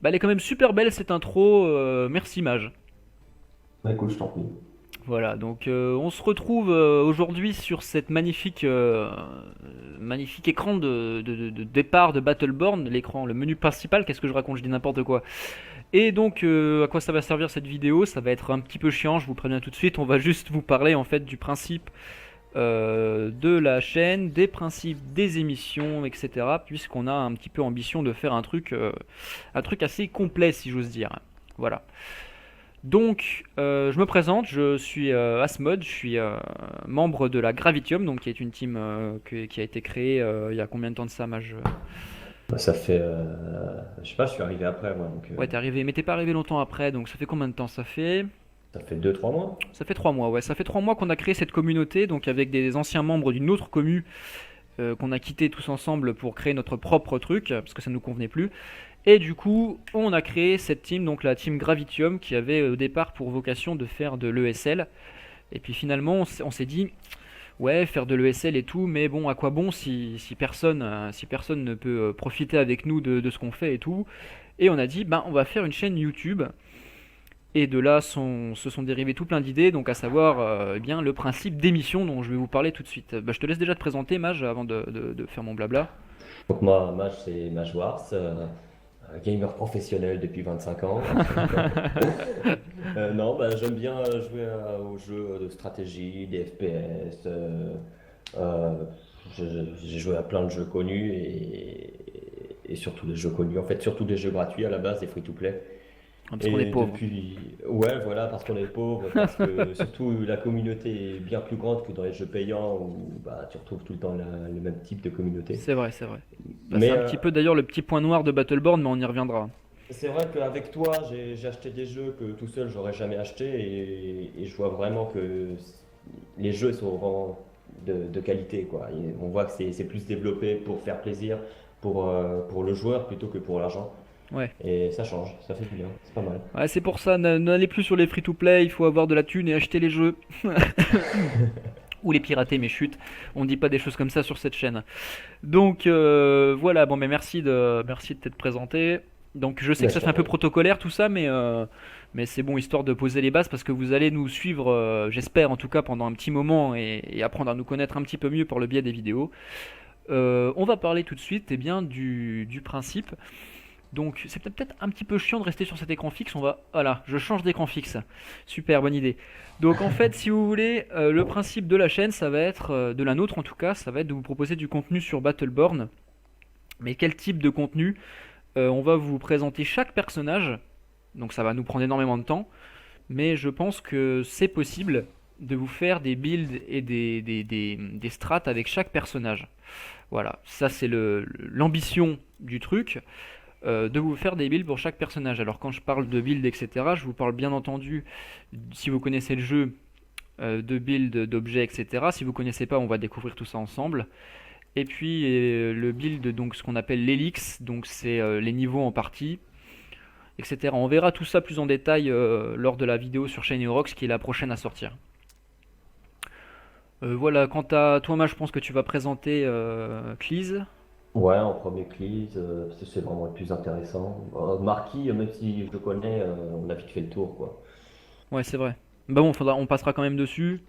Bah, elle est quand même super belle cette intro, merci Mage. Bah écoute, je t'en prie. Voilà, donc on se retrouve aujourd'hui sur cette magnifique écran de départ de Battleborn, l'écran, le menu principal, qu'est-ce que je raconte, je dis n'importe quoi. Et donc à quoi ça va servir cette vidéo? Ça va être un petit peu chiant, je vous préviens tout de suite, on va juste vous parler en fait du principe de la chaîne, des principes des émissions, etc. Puisqu'on a un petit peu ambition de faire un truc assez complet si j'ose dire. Voilà. Donc, je me présente, je suis Asmod, je suis membre de la Gravitium, donc qui est une team qui a été créée il y a combien de temps de ça, Mage? Bah, ça fait, je sais pas, je suis arrivé après moi, donc Ouais, t'es arrivé, mais t'es pas arrivé longtemps après, donc ça fait combien de temps ça fait? ça fait 2 3 mois. Ça fait 3 mois, ouais, ça fait 3 mois qu'on a créé cette communauté, donc avec des anciens membres d'une autre commu qu'on a quitté tous ensemble pour créer notre propre truc, parce que ça nous convenait plus. Et du coup, on a créé cette team, donc la team Gravitium, qui avait au départ pour vocation de faire de l'ESL. Et puis finalement, on s'est dit, ouais, faire de l'ESL et tout, mais bon, à quoi bon si personne ne peut profiter avec nous de ce qu'on fait et tout. Et on a dit, ben, on va faire une chaîne YouTube. Et de là se sont dérivés tout plein d'idées, donc à savoir eh bien, le principe d'émission dont je vais vous parler tout de suite. Bah, je te laisse déjà te présenter, Mage, avant de faire mon blabla. Donc moi, Maj, c'est Maj Wars, gamer professionnel depuis 25 ans. Non, bah, j'aime bien jouer aux jeux de stratégie, des FPS. Euh, j'ai joué à plein de jeux connus et surtout des jeux connus. En fait, surtout des jeux gratuits à la base, des free-to-play. Parce qu'on est Et pauvre. depuis, ouais, voilà, parce qu'on est pauvre, parce que surtout la communauté est bien plus grande que dans les jeux payants où bah, tu retrouves tout le temps le même type de communauté. C'est vrai, c'est vrai. Bah, c'est Mais un petit peu d'ailleurs le petit point noir de Battleborn, mais on y reviendra. c'est vrai qu'avec toi, j'ai acheté des jeux que tout seul j'aurais jamais acheté et je vois vraiment que les jeux sont vraiment de qualité, quoi. Et on voit que c'est plus développé pour faire plaisir, pour le joueur plutôt que pour l'argent. Ouais. Et ça change, ça fait du bien, c'est pas mal. Ouais, c'est pour ça, n'allez plus sur les free-to-play, il faut avoir de la thune et acheter les jeux. Ou les pirater, mais chut, on dit pas des choses comme ça sur cette chaîne. Donc voilà, bon, mais merci de t'être présenté. Donc je sais Là, que je ça fait t'en un peu prie. protocolaire tout ça, mais c'est bon, histoire de poser les bases, parce que vous allez nous suivre, j'espère en tout cas, pendant un petit moment et apprendre à nous connaître un petit peu mieux par le biais des vidéos. On va parler tout de suite eh bien, du principe. Donc c'est peut-être un petit peu chiant de rester sur cet écran fixe. Voilà, je change d'écran fixe. Super, bonne idée. Donc en fait, si vous voulez, le principe de la chaîne, ça va être, de la nôtre en tout cas, ça va être de vous proposer du contenu sur Battleborn. Mais quel type de contenu? On va vous présenter chaque personnage. Donc ça va nous prendre énormément de temps. Mais je pense que c'est possible de vous faire des builds et des strats avec chaque personnage. Voilà, ça c'est l'ambition du truc, de vous faire des builds pour chaque personnage. Alors quand je parle de build, etc., je vous parle bien entendu, si vous connaissez le jeu, de build, d'objets, etc. Si vous connaissez pas, on va découvrir tout ça ensemble. Et puis le build, donc ce qu'on appelle l'Elix, donc c'est les niveaux en partie, etc. On verra tout ça plus en détail lors de la vidéo sur Shiny Rocks qui est la prochaine à sortir. Voilà, quant à toi, je pense que tu vas présenter Cleese. Ouais, en premier quiz, parce que c'est vraiment le plus intéressant. Marquis, même si je le connais, on a vite fait le tour, quoi. Ouais, c'est vrai. Bah bon, on passera quand même dessus.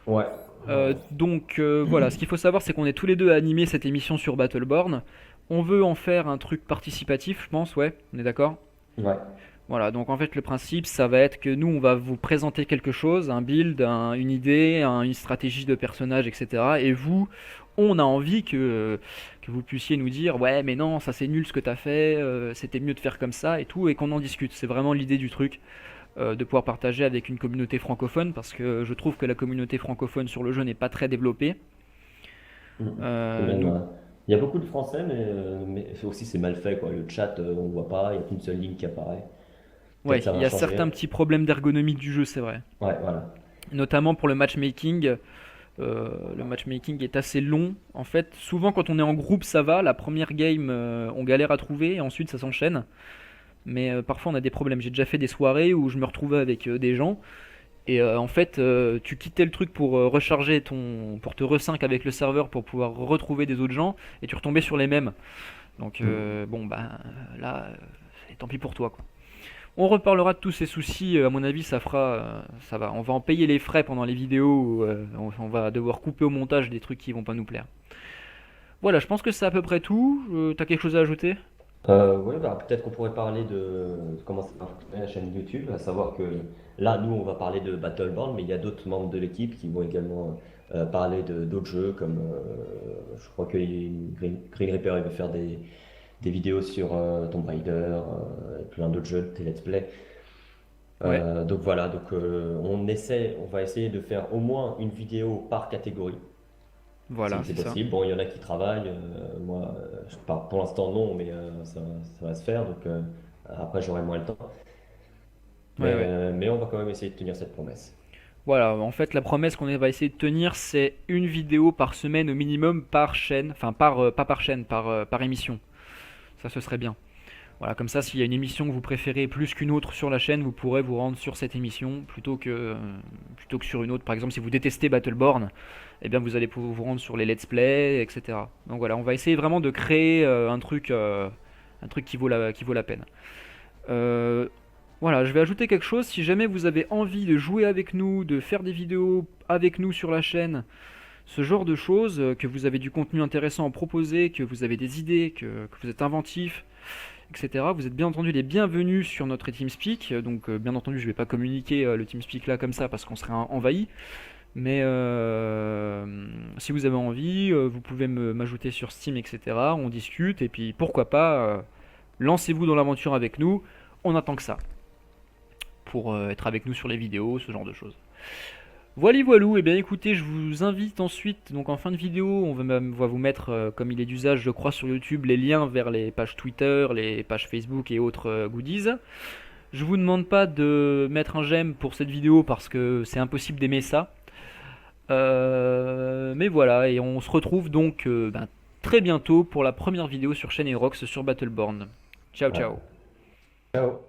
Ouais, ouais, Donc voilà, ce qu'il faut savoir, c'est qu'on est tous les deux à animer cette émission sur Battleborn. On veut en faire un truc participatif, je pense, ouais, on est d'accord. ouais. Voilà, donc en fait le principe, ça va être que nous, on va vous présenter quelque chose, un build, une idée, une stratégie de personnage, etc. Et vous, on a envie que vous puissiez nous dire, ouais, mais non, ça c'est nul ce que t'as fait, c'était mieux de faire comme ça et tout, et qu'on en discute. C'est vraiment l'idée du truc, de pouvoir partager avec une communauté francophone, parce que je trouve que la communauté francophone sur le jeu n'est pas très développée. Mm. Et Euh, même, nous, il y a beaucoup de Français, mais aussi c'est mal fait, quoi. Le chat, on voit pas, il n'y a qu'une seule ligne qui apparaît. ouais, Peut-être ça il va y a certains changer. petits problèmes d'ergonomie du jeu, c'est vrai. Ouais, voilà. Notamment pour le matchmaking. Le matchmaking est assez long. En fait, souvent quand on est en groupe, ça va. La première game, on galère à trouver, et ensuite ça s'enchaîne. Mais parfois on a des problèmes. J'ai déjà fait des soirées où je me retrouvais avec des gens. Et en fait, tu quittais le truc pour recharger pour te re-sync avec le serveur pour pouvoir retrouver des autres gens. Et tu retombais sur les mêmes. Donc Mm. bon, bah là, et tant pis pour toi, quoi. On reparlera de tous ces soucis, à mon avis ça va, on va en payer les frais pendant les vidéos, on va devoir couper au montage des trucs qui vont pas nous plaire. Voilà, je pense que c'est à peu près tout. T'as quelque chose à ajouter? Ouais, bah, peut-être qu'on pourrait parler de comment ça va fonctionner la chaîne YouTube, à savoir que là, nous, on va parler de Battleborn, mais il y a d'autres membres de l'équipe qui vont également parler de d'autres jeux, comme je crois que Green Reaper, il va faire des vidéos sur Tomb Raider, et plein d'autres jeux, des let's play. Ouais, Donc voilà, donc on va essayer de faire au moins une vidéo par catégorie, voilà, si c'est c'est ça. possible. Bon, il y en a qui travaillent, moi, pour l'instant non, mais ça va se faire, donc après j'aurai moins le temps. Ouais, ouais. Mais on va quand même essayer de tenir cette promesse. Voilà, en fait, la promesse qu'on va essayer de tenir, c'est une vidéo par semaine au minimum par chaîne, enfin pas par chaîne, par émission. Ça, ce serait bien. Voilà, comme ça, s'il y a une émission que vous préférez plus qu'une autre sur la chaîne, vous pourrez vous rendre sur cette émission plutôt que sur une autre. Par exemple, si vous détestez Battleborn, eh bien vous allez pouvoir vous rendre sur les let's play, etc. Donc voilà, on va essayer vraiment de créer un truc qui vaut la peine. Euh, voilà, je vais ajouter quelque chose. Si jamais vous avez envie de jouer avec nous, de faire des vidéos avec nous sur la chaîne, ce genre de choses, que vous avez du contenu intéressant à proposer, que vous avez des idées, que vous êtes inventif, etc. Vous êtes bien entendu les bienvenus sur notre TeamSpeak. Donc, bien entendu, je ne vais pas communiquer le TeamSpeak là comme ça parce qu'on serait envahi. Mais si vous avez envie, vous pouvez m'ajouter sur Steam, etc. On discute et puis pourquoi pas, lancez-vous dans l'aventure avec nous. On attend que ça pour être avec nous sur les vidéos, ce genre de choses. Voilà, voilou, et bien écoutez, je vous invite ensuite, donc en fin de vidéo, va vous mettre, comme il est d'usage, je crois, sur YouTube, les liens vers les pages Twitter, les pages Facebook et autres goodies. Je vous demande pas de mettre un j'aime pour cette vidéo parce que c'est impossible d'aimer ça. Mais voilà, et on se retrouve donc très bientôt pour la première vidéo sur chaîne Aerox sur Battleborn. Ciao, Ouais. ciao. Ciao!